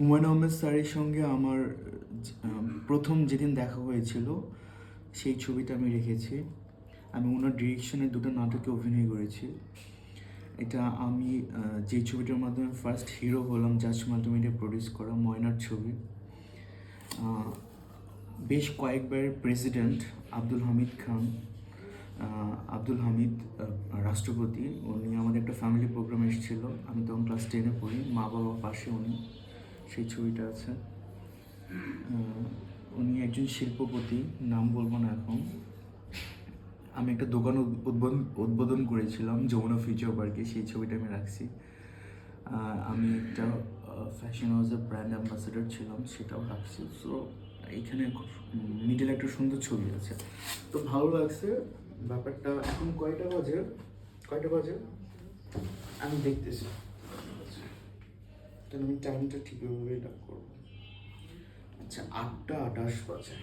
হুমায়ুন আহমেদ স্যারের সঙ্গে আমার প্রথম যেদিন দেখা হয়েছিল সেই ছবিটা আমি রেখেছি। আমি ওনার ডিরেকশনে দুটো নাটকে অভিনয় করেছি। এটা আমি যে ছবিটার মাধ্যমে ফার্স্ট হিরো হলাম, জাজ মাল্টিমিডিয়া প্রডিউস করা ময়নার ছবি। বেশ কয়েকবার প্রেসিডেন্ট আব্দুল হামিদ খান, আব্দুল হামিদ রাষ্ট্রপতি, উনি আমাদের একটা ফ্যামিলি প্রোগ্রাম এসেছিল। আমি তখন ক্লাস 10-এ পড়ি, মা বাবা পাশে উনি, সেই ছবিটা আছে। উনি একজন শিল্পপতি, নাম বলবো না এখন। আমি একটা দোকান উদ্বোধন করেছিলাম যমুনা ফিউচার পার্কে, সেই ছবিটা আমি রাখছি। আমি একটা ফ্যাশন হাউসের ব্র্যান্ড অ্যাম্বাসেডর ছিলাম, সেটাও রাখছি। সো এইখানে মিডিল একটা সুন্দর ছবি আছে, তো ভালো লাগছে ব্যাপারটা। এখন কয়টা বাজে আমি দেখতেছি, তাহলে আমি টাইমটা ঠিকভাবে এটা করবো। আচ্ছা, 8টা 28 বাজে।